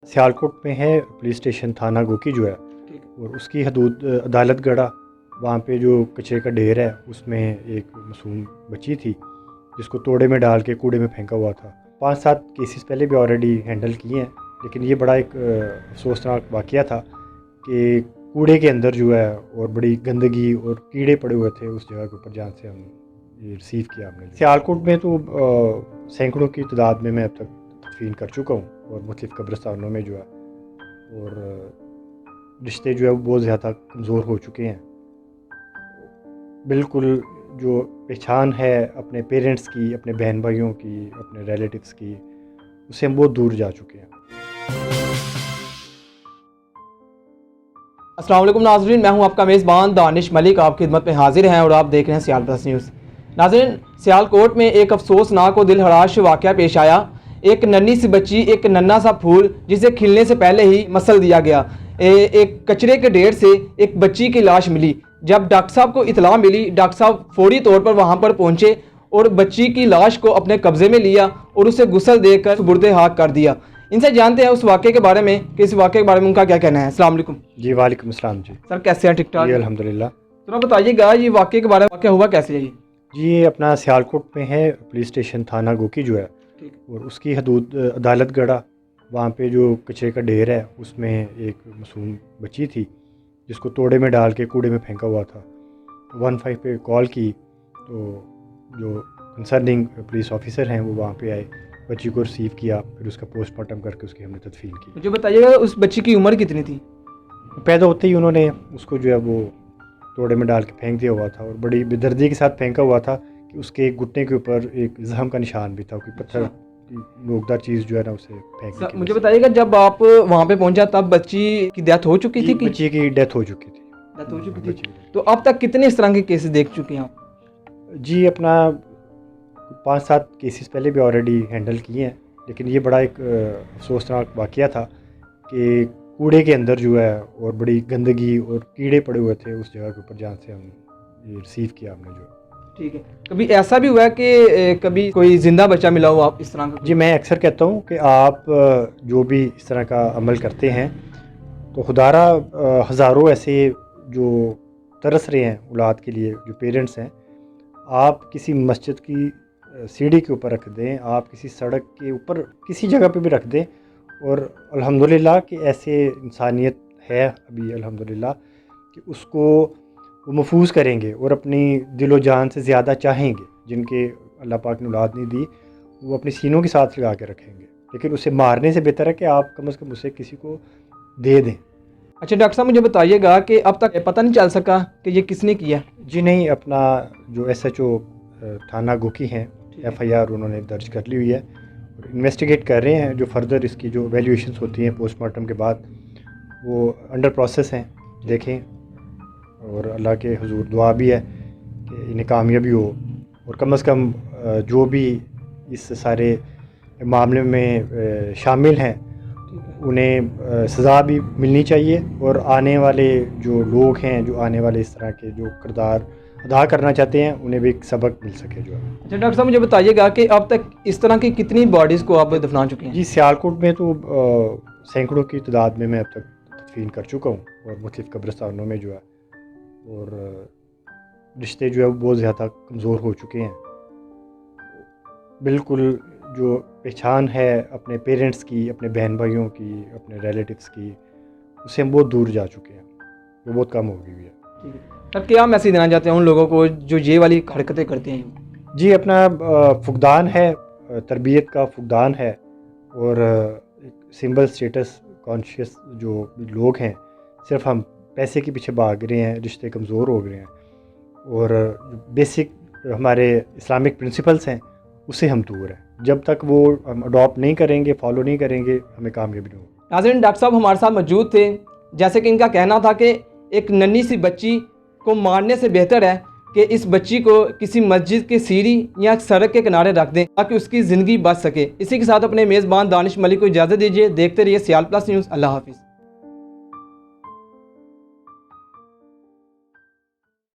सियालकोट में है police station थाना गोकी जो है, और उसकी हदूद अदालत गढ़ा, वहाँ पे जो कचरे का ढेर है उसमें एक मासूम बच्ची थी जिसको तोड़े में डाल के कूड़े में फेंका हुआ था। 5-7 केसेस पहले भी ऑलरेडी हैंडल किए हैं, लेकिन ये बड़ा एक अफसोसनाक वाक़या था कि कूड़े के अंदर जो है और बड़ी गंदगी और कीड़े पड़े हुए थे उस जगह के ऊपर, जहाँ से हम ये रिसीव किया हमने। सियालकोट में तो सैकड़ों की तादाद में मैं अब तक तदफीन कर चुका हूँ, और मुख्तलिफ़ कब्रिस्तानों में जो है, और रिश्ते जो है वो बहुत ज़्यादा कमज़ोर हो चुके हैं। बिल्कुल जो पहचान है अपने पेरेंट्स की, अपने बहन भाइयों की, अपने रिलेटिव्स की, उससे हम बहुत दूर जा चुके हैं। अस्सलाम वालेकुम नाज़रीन, मैं हूं आपका मेज़बान दानिश मलिक, आपकी खिदमत में हाजिर हैं और आप देख रहे हैं सियाल प्लस न्यूज़। नाज़रीन, सियालकोट में एक अफसोसनाक और दिलहराश वाक़या पेश आया। एक नन्ही सी बच्ची, एक नन्हा सा फूल जिसे खिलने से पहले ही मसल दिया गया। एक कचरे के ढेर से एक बच्ची की लाश मिली। जब डॉक्टर साहब को इतला मिली, डॉक्टर साहब फौरी तौर पर वहाँ पर पहुँचे और बच्ची की लाश को अपने कब्ज़े में लिया और उसे गुस्ल देकर सुपुर्दे हाथ कर दिया। इनसे जानते हैं उस वाक़े के बारे में कि इस वाक़े के बारे में उनका क्या कहना है। अस्सलाम वालेकुम। जी वालेकुम अस्सलाम। जी सर, कैसे हैं? ठीक ठाक? जी अल्हम्दुलिल्लाह। तो बताइएगा ये वाक़े के बारे में, वाक़या हुआ कैसे है ये? जी ये अपना सियालकोट में है पुलिस स्टेशन थाना गोकी जो है, और उसकी हदूद अदालत गढ़ा, वहाँ पे जो कचरे का ढेर है उसमें एक मासूम बच्ची थी जिसको तोड़े में डाल के कूड़े में फेंका हुआ था। 15 पे कॉल की तो जो कंसर्निंग पुलिस ऑफिसर हैं वो वहाँ पे आए, बच्ची को रिसीव किया, फिर उसका पोस्टमार्टम करके उसकी हमने तदफीन की। मुझे बताइएगा उस बच्ची की उम्र कितनी थी? पैदा होते ही उन्होंने उसको जो है वो तोड़े में डाल के फेंक दिया हुआ था, और बड़ी बेदर्दी के साथ फेंका हुआ था कि उसके घुटने के ऊपर एक जख्म का निशान भी था, कोई पत्थर नोकदार चीज़ जो है ना उसे फेंकने की। मुझे बताइएगा जब आप वहाँ पे पहुँचा तब बच्ची की डेथ हो चुकी थी? बच्ची की डेथ हो चुकी थी। डेथ हो चुकी थी। तो अब तक कितने इस तरह के केसेस देख चुके हैं आप? जी अपना 5-7 केसेस पहले भी ऑलरेडी हैंडल किए हैं, लेकिन ये बड़ा एक अफसोसनाक वाक़या था कि कूड़े के अंदर जो है और बड़ी गंदगी और कीड़े पड़े हुए थे उस जगह के ऊपर, जहाँ से हम ये रिसीव किया हमने जो। ठीक है, कभी ऐसा भी हुआ है कि कभी कोई ज़िंदा बच्चा मिला हो आप इस तरह का? जी मैं अक्सर कहता हूँ कि आप जो भी इस तरह का अमल करते हैं तो खुदारा हज़ारों ऐसे जो तरस रहे हैं औलाद के लिए, जो पेरेंट्स हैं, आप किसी मस्जिद की सीढ़ी के ऊपर रख दें, आप किसी सड़क के ऊपर किसी जगह पे भी रख दें, और अल्हम्दुलिल्लाह कि ऐसे इंसानियत है अभी अल्हम्दुलिल्लाह कि उसको वो महफूज करेंगे और अपनी दिलो जान से ज़्यादा चाहेंगे। जिनके अल्लाह पाक ने औलाद नहीं दी वो अपनी सीनों के साथ लगा के रखेंगे, लेकिन उसे मारने से बेहतर है कि आप कम से कम उसे किसी को दे दें। अच्छा डॉक्टर साहब, मुझे बताइएगा कि अब तक पता नहीं चल सका कि ये किसने किया? जी नहीं, अपना जो SHO थाना गोकी हैं FIR उन्होंने दर्ज कर ली हुई है और इन्वेस्टिगेट कर रहे हैं। जो फर्दर इसकी जो वैल्यूएशंस होती हैं पोस्टमार्टम के बाद वो अंडर प्रोसेस हैं, देखें, और अल्लाह के हुजूर दुआ भी है कि इन्हें कामयाबी हो, और कम से कम जो भी इस सारे मामले में शामिल हैं उन्हें सज़ा भी मिलनी चाहिए, और आने वाले जो लोग हैं, जो आने वाले इस तरह के जो किरदार अदा करना चाहते हैं, उन्हें भी एक सबक मिल सके जो है। अच्छा डॉक्टर साहब, मुझे बताइएगा कि अब तक इस तरह की कितनी बॉडीज़ को आप दफना चुके हैं? जी सियालकोट में तो सैकड़ों की तादाद में मैं अब तक तदफीन कर चुका हूँ, और मुख्तलिफ़ कब्रिस्तानों में जो है, और रिश्ते जो है वो बहुत ज़्यादा कमज़ोर हो चुके हैं। बिल्कुल जो पहचान है अपने पेरेंट्स की, अपने बहन भाइयों की, अपने रिलेटिव्स की, उससे हम बहुत दूर जा चुके हैं, वो बहुत कम हो गई है। ठीक है सर, क्या मैसेज देना चाहते हैं उन लोगों को जो ये वाली हरकतें करते हैं? जी अपना फुकदान है, तरबियत का फुकदान है, और सिंबल स्टेटस कॉन्शियस जो लोग हैं, सिर्फ हम पैसे के पीछे भाग रहे हैं, रिश्ते कमज़ोर हो गए हैं, और बेसिक हमारे इस्लामिक प्रिंसिपल्स हैं उससे हम दूर हैं। जब तक वो हम अडॉप्ट नहीं करेंगे, फॉलो नहीं करेंगे, हमें कामयाबी नहीं होगी। नाज़रीन, डॉक्टर साहब हमारे साथ मौजूद थे। जैसे कि इनका कहना था कि एक नन्ही सी बच्ची को मारने से बेहतर है कि इस बच्ची को किसी मस्जिद की सीढ़ी या सड़क के किनारे रख दें ताकि उसकी ज़िंदगी बच सके। इसी के साथ अपने मेज़बान दानिश मलिक को इजाज़त दीजिए। देखते रहिए सियाल प्लस न्यूज़। अल्लाह हाफिज़।